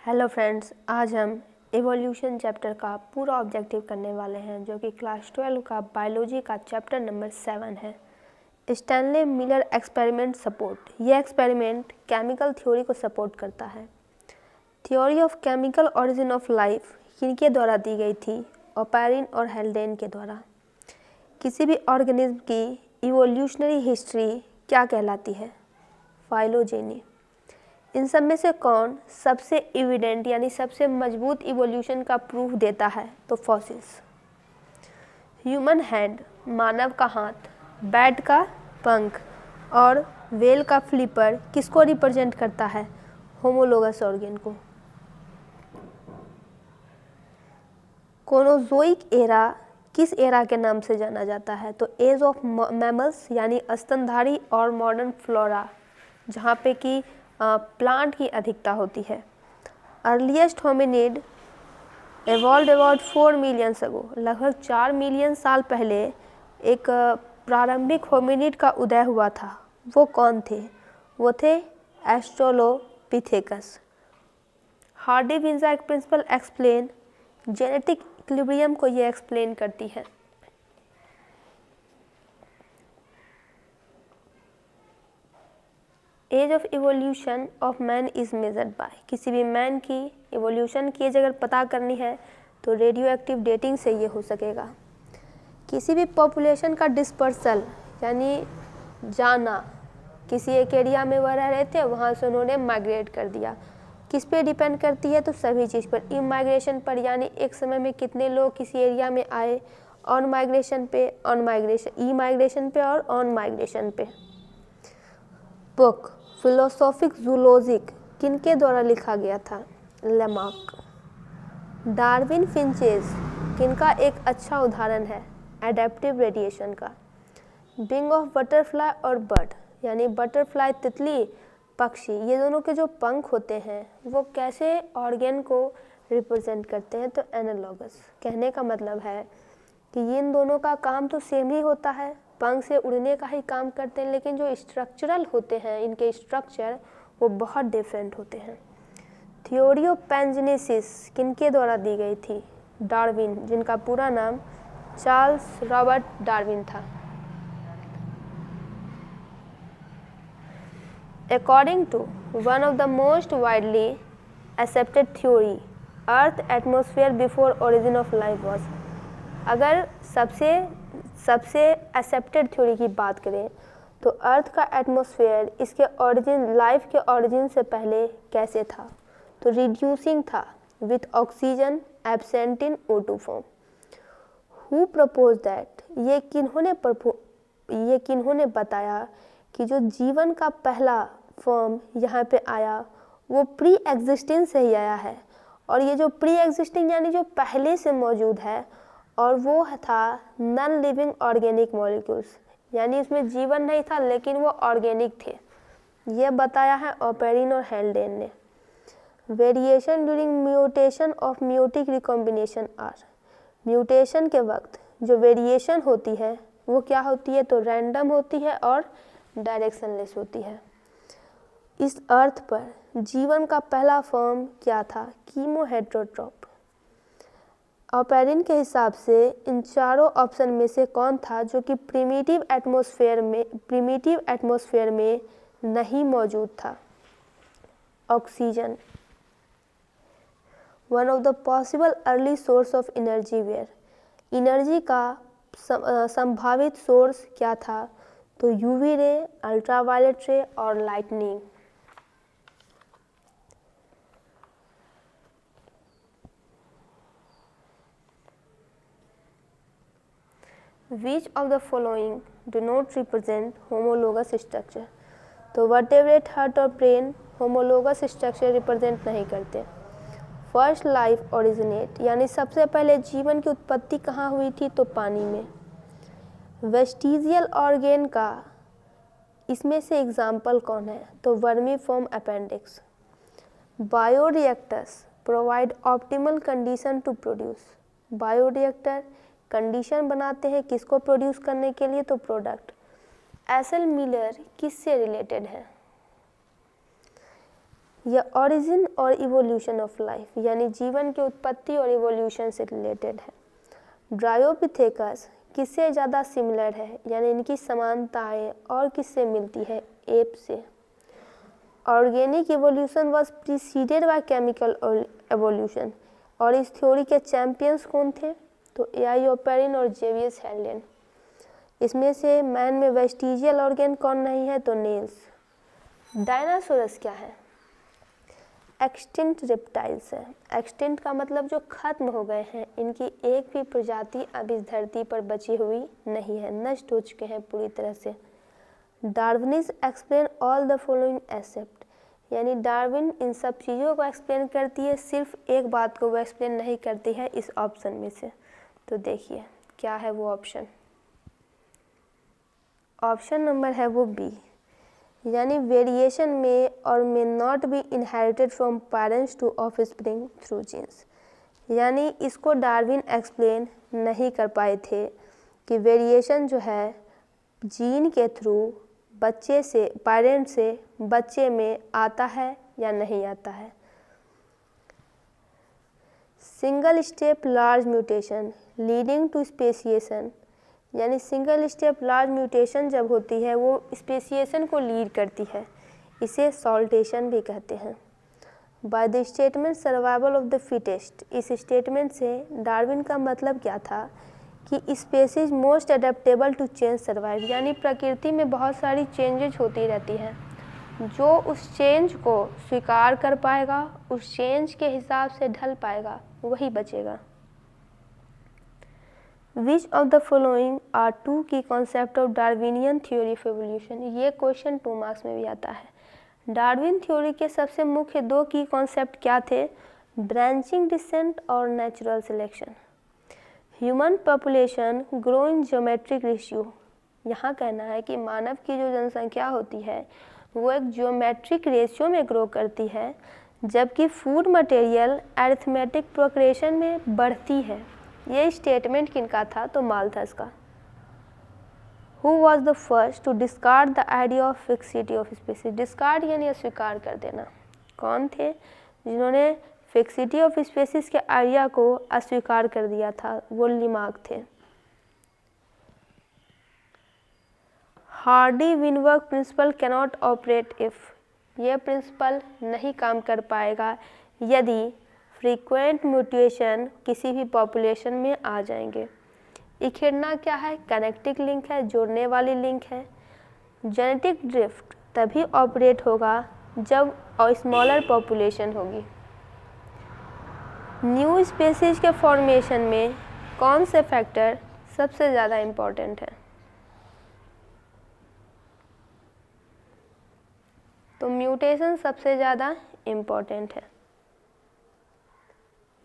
Hello friends, आज हम evolution chapter का पूरा ऑब्जेक्टिव करने वाले हैं जो कि क्लास 12 का बायोलॉजी का चैप्टर नंबर 7 है। Stanley Miller experiment support. यह एक्सपेरिमेंट केमिकल थ्योरी को सपोर्ट करता है। Theory of chemical origin of life किनके द्वारा दी गई थी? ओपेरिन और हेल्डेन के द्वारा। किसी भी ऑर्गेनिज्म की इवोल्यूशनरी हिस्ट्री क्या कहलाती है? फाइलोजेनी। इन सब में से कौन सबसे एविडेंट यानी सबसे मजबूत इवोल्यूशन का प्रूफ देता है? तो फॉसिल्स। ह्यूमन हैंड, मानव का हाथ, बैट का पंख और वेल का फ्लिपर किसको रिप्रेजेंट करता है? होमोलोगस ऑर्गेन को। कोनोजोइक एरा किस एरा के नाम से जाना जाता है? तो एज ऑफ मैमल्स यानी स्तनधारी और मॉडर्न फ्लोरा, जहाँ पे कि प्लांट की अधिकता होती है। Earliest hominid evolve about 4 million ago. लगभग 4 मिलियन साल पहले एक प्रारंभिक होमिनिड का उदय हुआ था। वो कौन थे? वो थे Australopithecus. Hardy Weinberg principle explain genetic equilibrium को ये एक्सप्लेन करती है। Age of evolution of man is measured by. किसी भी मैन की इवोल्यूशन की एज अगर पता करनी है तो रेडियो एक्टिव डेटिंग से ये हो सकेगा। किसी भी पॉपुलेशन का डिस्पर्सल यानी जाना, किसी एक एरिया में वह रह रहे थे, वहाँ से उन्होंने माइग्रेट कर दिया। किस पे डिपेंड करती है? तो सभी चीज़ पर। ई माइग्रेशन पर, यानी एक समय में कितने लोग किसी एरिया में आए। ऑन माइग्रेशन पे, ऑन माइग्रेशन, ई माइग्रेशन पे और ऑन माइग्रेशन पे। बुक फिलोसॉफिक जूलॉजिक किनके द्वारा लिखा गया था? लेमार्क। डार्विन फिंचेस किनका एक अच्छा उदाहरण है? एडेप्टिव रेडिएशन का। विंग ऑफ बटरफ्लाई और बर्ड, यानी बटरफ्लाई तितली, पक्षी, ये दोनों के जो पंख होते हैं वो कैसे ऑर्गेन को रिप्रेजेंट करते हैं? तो एनालॉगस। कहने का मतलब है कि इन दोनों का काम तो सेम ही होता है, पंख से उड़ने का ही काम करते हैं, लेकिन जो स्ट्रक्चरल होते हैं इनके स्ट्रक्चर वो बहुत डिफरेंट होते हैं। थ्योरी ऑफ पैंजेनेसिस किनके द्वारा दी गई थी? डार्विन, जिनका पूरा नाम चार्ल्स रॉबर्ट डार्विन था। According to one of the most widely accepted theory, Earth atmosphere before origin of life was। अगर सबसे एक्सेप्टेड थ्योरी की बात करें तो अर्थ का एटमॉस्फेयर इसके ओरिजिन, लाइफ के ओरिजिन से पहले कैसे था? तो रिड्यूसिंग था, with oxygen absent in O2 form. Who propose that? ये किन्होंने बताया कि जो जीवन का पहला फॉर्म यहाँ पे आया वो प्री एग्जिस्टिंग से ही आया है। और ये जो प्री एग्जिस्टिंग यानी जो पहले से मौजूद है, और वो था नॉन लिविंग ऑर्गेनिक मॉलिक्यूल्स, यानी इसमें जीवन नहीं था लेकिन वो ऑर्गेनिक थे। ये बताया है ओपेरिन और हेल्डेन ने। Variation during mutation of meiotic recombination are. Mutation के वक्त जो वेरिएशन होती है वो क्या होती है? तो रैंडम होती है और डायरेक्शनलेस होती है। इस अर्थ पर जीवन का पहला फॉर्म क्या था? कीमोहेट्रोट्रॉप। ओपेरिन के हिसाब से इन चारों ऑप्शन में से कौन था जो कि प्रिमिटिव एटमॉस्फेयर में नहीं मौजूद था? Oxygen. One of the possible early source of energy were. Energy का संभावित सोर्स क्या था? तो यूवी रे, अल्ट्रावायलेट रे और lightning. Which of the following do not represent homologous structure? तो वर्टेब्रेट, हार्ट और ब्रेन होमोलोगस स्ट्रक्चर रिप्रेजेंट नहीं करते। फर्स्ट लाइफ ओरिजिनेट, यानी सबसे पहले जीवन की उत्पत्ति कहाँ हुई थी? तो पानी में। वेस्टिजियल ऑर्गेन का इसमें से एग्जाम्पल कौन है? तो vermiform appendix. Bioreactors provide optimal condition to produce. Bioreactor condition बनाते हैं किसको प्रोड्यूस करने के लिए? तो प्रोडक्ट। एसल मिलर किससे रिलेटेड है? यह ओरिजिन और इवोल्यूशन ऑफ लाइफ यानी जीवन की उत्पत्ति और इवोल्यूशन से रिलेटेड है। ड्रायोपिथेकस किससे ज़्यादा सिमिलर है यानी इनकी समानताएं और किससे मिलती है, एप से। Organic evolution was preceded by chemical evolution और इस थ्योरी के चैंपियंस कौन थे, तो ए.आई. ओपेरिन और जेवियस हैल्डेन। इसमें से मैन में वेस्टिजियल ऑर्गेन कौन नहीं है, तो नेल्स। डायनासोरस क्या है, एक्सटिंक्ट रेप्टाइल्स है। एक्सटिंक्ट का मतलब जो खत्म हो गए हैं, इनकी एक भी प्रजाति अब इस धरती पर बची हुई नहीं है, नष्ट हो चुके हैं पूरी तरह से। Darwinism explain all the following except यानी डार्विन इन सब चीज़ों को एक्सप्लेन करती है, सिर्फ एक बात को वो एक्सप्लेन नहीं करती है इस ऑप्शन में से। तो देखिए क्या है वो ऑप्शन, ऑप्शन नंबर है वो बी यानी वेरिएशन में और may not be inherited from parents to offspring through genes. यानी इसको डार्विन एक्सप्लेन नहीं कर पाए थे कि वेरिएशन जो है जीन के थ्रू बच्चे से पेरेंट से बच्चे में आता है या नहीं आता है। Single step large mutation leading to speciation यानी सिंगल स्टेप लार्ज म्यूटेशन जब होती है वो स्पेसिएशन को लीड करती है, इसे सॉल्टेशन भी कहते हैं। By the statement survival of the fittest, इस स्टेटमेंट से डार्विन का मतलब क्या था कि species most adaptable to change survive यानी प्रकृति में बहुत सारी चेंजेज होती रहती हैं, जो उस चेंज को स्वीकार कर पाएगा, उस चेंज के हिसाब से ढल पाएगा, वही बचेगा। Which of the following are two key concept of Darwinian theory of evolution? ये क्वेश्चन 2 मार्क्स में भी आता है। डार्विन थ्योरी के सबसे मुख्य 2 की कॉन्सेप्ट क्या थे, ब्रांचिंग डिसेंट और natural selection. Human population grow in geometric ratio, यहाँ कहना है कि मानव की जो जनसंख्या होती है वो एक ज्योमेट्रिक रेशियो में ग्रो करती है, जबकि फूड मटेरियल अरिथमेटिक प्रोग्रेशन में बढ़ती है। ये स्टेटमेंट किनका था, तो माल्थस का। Who was the first to discard the idea of fixity of species? Discard यानी अस्वीकार कर देना। कौन थे जिन्होंने फिक्सिटी ऑफ स्पेसीज के आइडिया को अस्वीकार कर दिया था, वो लिमार्क थे। Hardy Weinberg principle cannot operate if, ये प्रिंसिपल नहीं काम कर पाएगा यदि फ्रीक्वेंट म्यूटेशन किसी भी पॉपुलेशन में आ जाएंगे। इखिड़ना क्या है, कनेक्टिंग लिंक है, जोड़ने वाली लिंक है। जेनेटिक ड्रिफ्ट तभी ऑपरेट होगा जब स्मॉलर पॉपुलेशन होगी। न्यू स्पेसीज के फॉर्मेशन में कौन से फैक्टर सबसे ज़्यादा इम्पोर्टेंट है, तो म्यूटेशन सबसे ज़्यादा इम्पोर्टेंट है।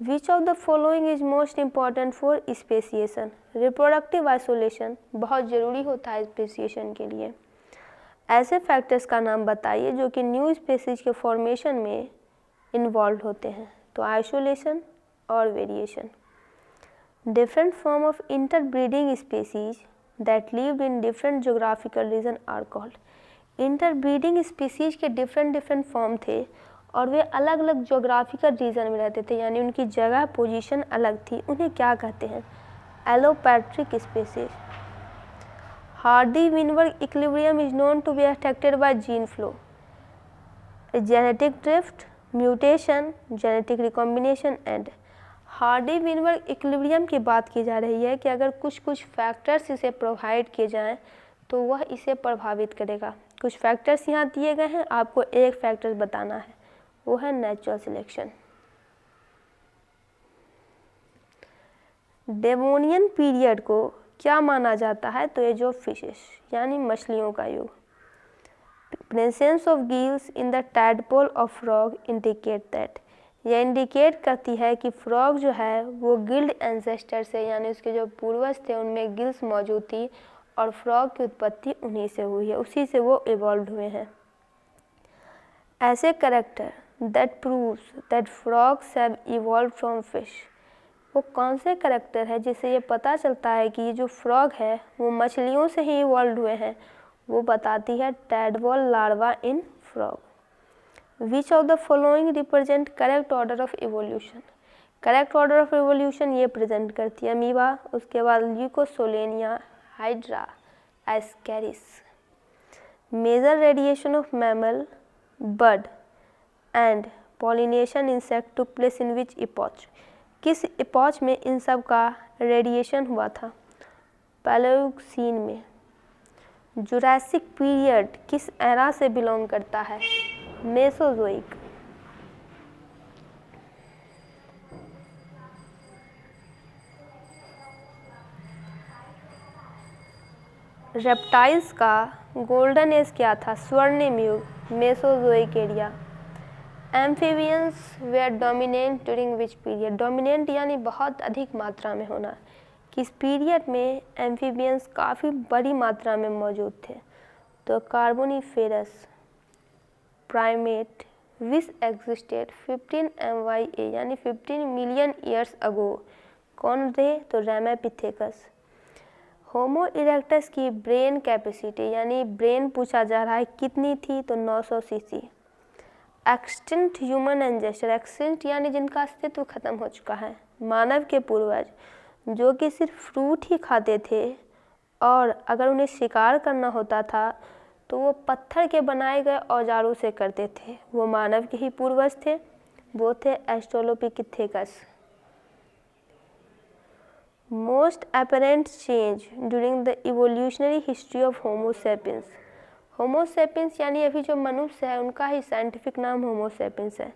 Which of the following is most important for speciation? Reproductive isolation बहुत ज़रूरी होता है स्पेसिएशन के लिए। ऐसे फैक्टर्स का नाम बताइए जो कि न्यू स्पेसीज के फॉर्मेशन में इन्वॉल्व होते हैं, तो आइसोलेशन और variation. Different form of interbreeding species that lived in different geographical region are called. Interbreeding species के डिफरेंट फॉर्म थे और वे अलग अलग जोग्राफिकल रीजन में रहते थे, यानी उनकी जगह पोजीशन अलग थी, उन्हें क्या कहते हैं, allopatric species. Hardy Weinberg equilibrium is known to be affected by gene flow, genetic drift, mutation, genetic recombination and. Hardy Weinberg equilibrium की बात की जा रही है कि अगर कुछ फैक्टर्स इसे प्रोवाइड किए जाएं तो वह इसे प्रभावित करेगा। कुछ फैक्टर्स यहाँ दिए गए हैं, आपको एक फैक्टर बताना है, वो है नेचुरल सिलेक्शन। डेवोनियन पीरियड को क्या माना जाता है, तो एज ऑफ फिशेस यानी मछलियों का युग। Presence of gills in the tadpole of frog indicate that, यह इंडिकेट करती है कि फ्रॉग जो है वो गिल्ड एंसेस्टर से यानी उसके जो पूर्वज थे उनमें गिल्स मौजूद थी और फ्रॉग की उत्पत्ति उन्हीं से हुई है, उसी से वो इवॉल्व हुए हैं। ऐसे character that proves that frogs have evolved from fish, वो कौन से करेक्टर है जिससे ये पता चलता है कि ये जो फ्रॉग है वो मछलियों से ही इवॉल्व हुए हैं, वो बताती है tadpole larva in frog. Which of the following represent correct order of evolution. Correct order of evolution ये प्रेजेंट करती है अमीबा, उसके बाद Leucosolenia, hydra, Ascaris. Major radiation of mammal, bird and pollination insect took place in which epoch. किस epoch में इन सब का radiation हुआ था? पैलेओक्सीन में। जुरासिक पीरियड किस एरा से बिलोंग करता है? मेसोजोइक। रेप्टाइल्स का गोल्डन एज क्या था? स्वर्णिम युग, Mesozoic area. Amphibians were dominant during which period. Dominant यानी बहुत अधिक मात्रा में होना। किस पीरियड में एम्फीबियंस काफ़ी बड़ी मात्रा में मौजूद थे? तो कार्बोनिफेरस। प्राइमेट विच एग्जिस्टेड 15 MYA यानी 15 मिलियन ईयर्स अगो। कौन थे? तो रैमापिथेकस। होमो इरेक्टस की ब्रेन कैपेसिटी यानी ब्रेन पूछा जा रहा है कितनी थी? तो 900 cc। Extinct human ancestor. Extinct यानी जिनका अस्तित्व खत्म हो चुका है, मानव के पूर्वज जो कि सिर्फ फ्रूट ही खाते थे और अगर उन्हें शिकार करना होता था तो वो पत्थर के बनाए गए औजारों से करते थे, वो मानव के ही पूर्वज थे, वो थे Australopithecus. Most apparent change during the evolutionary history of homo sapiens. Homo sapiens यानी अभी जो मनुष्य है उनका ही साइंटिफिक नाम होमो सेपियंस है।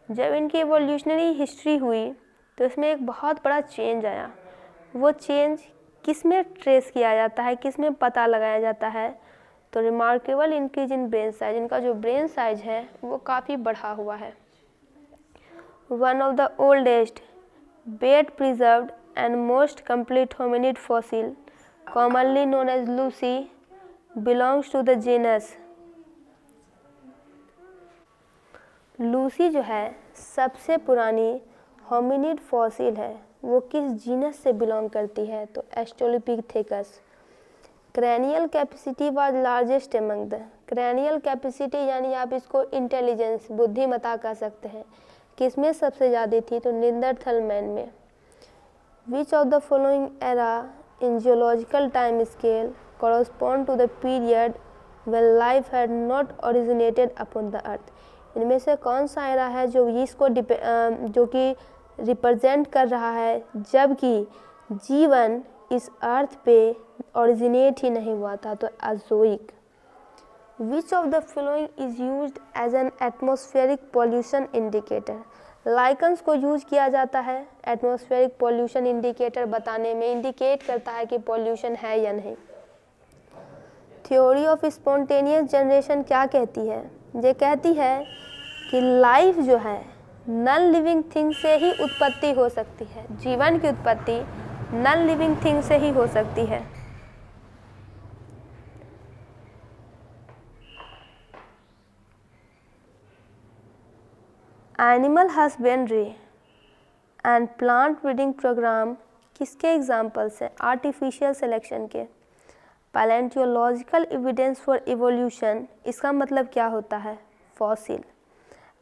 जब इनकी इवोल्यूशनरी हिस्ट्री हुई तो इसमें एक बहुत बड़ा चेंज आया। वो चेंज किस में ट्रेस किया जाता है, किस में पता लगाया जाता है? तो remarkable increase in brain size. इनका जो ब्रेन साइज है वो काफ़ी बढ़ा हुआ है। One of the oldest best preserved and most complete hominid fossil commonly known as Lucy belongs to the genus. Lucy जो है सबसे पुरानी होमिनिड फॉसिल है, वो किस जीनस से बिलोंग करती है? तो Australopithecus. Cranial capacity was largest among the. Cranial capacity यानी आप इसको इंटेलिजेंस, बुद्धिमत्ता कह सकते हैं, किसमें सबसे ज़्यादा थी? तो निंदरथल मैन में। विच of the following era in geological time scale correspond to the period when life had not originated upon the earth। इनमें से कौन सा एरा है जो इसको जो कि रिप्रेजेंट कर रहा है जबकि जीवन इस अर्थ पे ओरिजिनेट ही नहीं हुआ था? तो Azoic. Which of the following is used as an atmospheric pollution indicator. Lichens को यूज किया जाता है एटमॉस्फेरिक पॉल्यूशन इंडिकेटर बताने में, इंडिकेट करता है कि पॉल्यूशन है या नहीं। थ्योरी ऑफ स्पॉन्टेनियस जनरेशन क्या कहती है? ये कहती है कि लाइफ जो है नॉन लिविंग थिंग से ही उत्पत्ति हो सकती है। जीवन की उत्पत्ति नॉन लिविंग थिंग से ही हो सकती है। Animal husbandry and plant breeding programme किसके एग्जाम्पल्स हैं? आर्टिफिशियल सिलेक्शन के। पैलेंटियोलॉजिकल एविडेंस फॉर इवोल्यूशन, इसका मतलब क्या होता है? फॉसिल।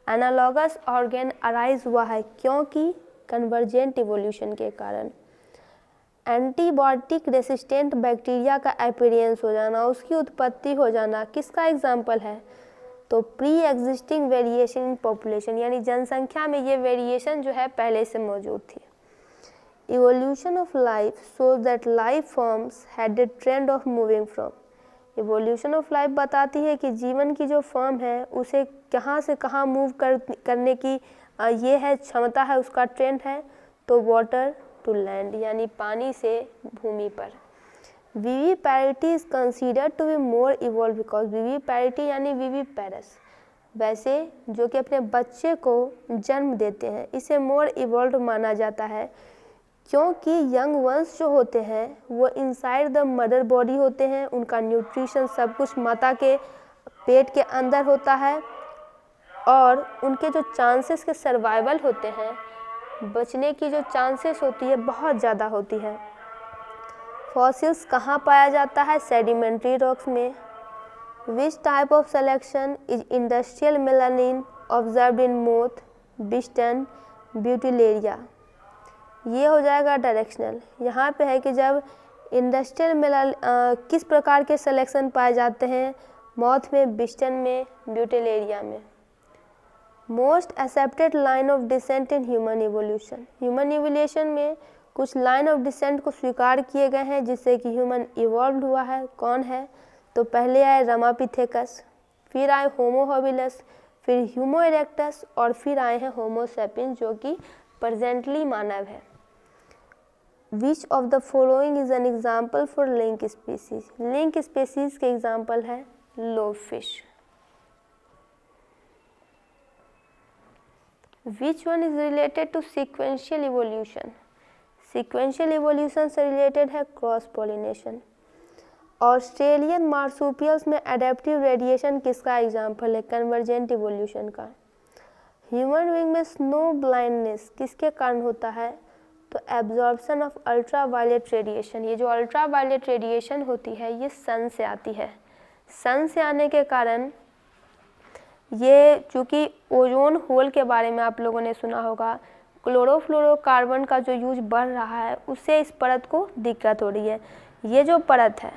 एनालॉगस ऑर्गेन अराइज हुआ है क्योंकि कन्वर्जेंट इवोल्यूशन के कारण। एंटीबायोटिक रेसिस्टेंट बैक्टीरिया का अपीयरेंस हो जाना, उसकी उत्पत्ति हो जाना, किसका एग्जाम्पल है? तो pre existing variation in population, यानी जनसंख्या में ये वेरिएशन जो है पहले से मौजूद थी। Evolution of life shows that life forms had a trend of moving from। Evolution of life बताती है कि जीवन की जो फॉर्म है उसे कहाँ से कहाँ मूव करने की ये है क्षमता है, उसका ट्रेंड है। तो वाटर टू लैंड यानी पानी से भूमि पर। Viviparity is considered to be more evolve because viviparity यानी विविपैरस, वैसे जो कि अपने बच्चे को जन्म देते हैं, इसे मोर इवॉल्व माना जाता है क्योंकि यंग वंस जो होते हैं वो इनसाइड द मदर बॉडी होते हैं, उनका न्यूट्रिशन सब कुछ माता के पेट के अंदर होता है और उनके जो चांसेस के सर्वाइवल होते हैं, बचने की जो चांसेस होती है बहुत ज़्यादा होती है। फॉसिल्स कहाँ पाया जाता है? सेडिमेंट्री रॉक्स में। Which type of selection is industrial melanin observed in moth, Biston, betularia. ये हो जाएगा डायरेक्शनल। यहाँ पे है कि जब इंडस्ट्रियल किस प्रकार के सिलेक्शन पाए जाते हैं, मॉथ में, बिस्टन में, ब्यूटिलेरिया में। Most accepted line of descent in human evolution. Human evolution में कुछ लाइन ऑफ डिसेंट को स्वीकार किए गए हैं जिससे कि ह्यूमन इवॉल्व हुआ है। कौन है? तो पहले आए रमापिथेकस, फिर आए होमो हॉबिलस, फिर ह्यूमो इरेक्टस और फिर आए हैं होमो सेपियंस जो कि प्रेजेंटली मानव है। Which of the following is an example for link species. Link species के एग्जाम्पल है lobe fish. Which one is related to sequential evolution. Sequential evolution से रिलेटेड है क्रॉस पोलिनेशन। ऑस्ट्रेलियन मार्सूपियल्स में adaptive radiation किसका example है? Convergent evolution का। Human being में snow blindness किसके कारण होता है? तो absorption of ultra violet radiation. ये जो अल्ट्रा वायलेट रेडिएशन होती है ये सन से आती है। सन से आने के कारण ये, चूँकि ओजोन होल के बारे में आप लोगों ने सुना होगा, क्लोरोफ्लोरोकार्बन का जो यूज बढ़ रहा है उससे इस परत को दिक्कत हो रही है। ये जो परत है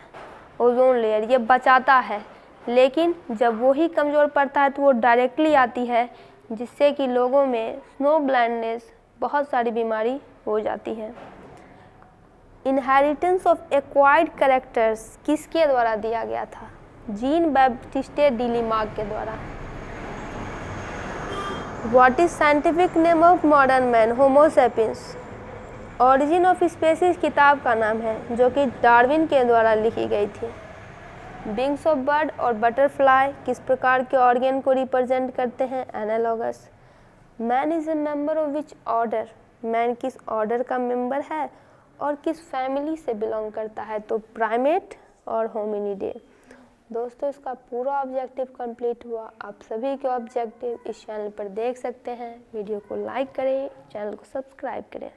ओजोन लेयर ये बचाता है, लेकिन जब वो ही कमज़ोर पड़ता है तो वो डायरेक्टली आती है जिससे कि लोगों में स्नो ब्लाइंडनेस, बहुत सारी बीमारी हो जाती है। इनहेरिटेंस ऑफ एक्वायर्ड कैरेक्टर्स किसके द्वारा दिया गया था? जीन बैप्टिस्टे डिलीमार्क के द्वारा। What is scientific name of modern man? Homo sapiens। Origin of Species किताब का नाम है जो कि डार्विन के द्वारा लिखी गई थी। विंग्स ऑफ बर्ड और बटरफ्लाई किस प्रकार के ऑर्गन को रिप्रेजेंट करते हैं? Analogous. Man is a member of which order. Man किस ऑर्डर का मेंबर है और किस फैमिली से बिलोंग करता है? तो प्राइमेट और होमिनिडे। दोस्तों इसका पूरा ऑब्जेक्टिव कंप्लीट हुआ। आप सभी के ऑब्जेक्टिव इस चैनल पर देख सकते हैं। वीडियो को लाइक करें, चैनल को सब्सक्राइब करें।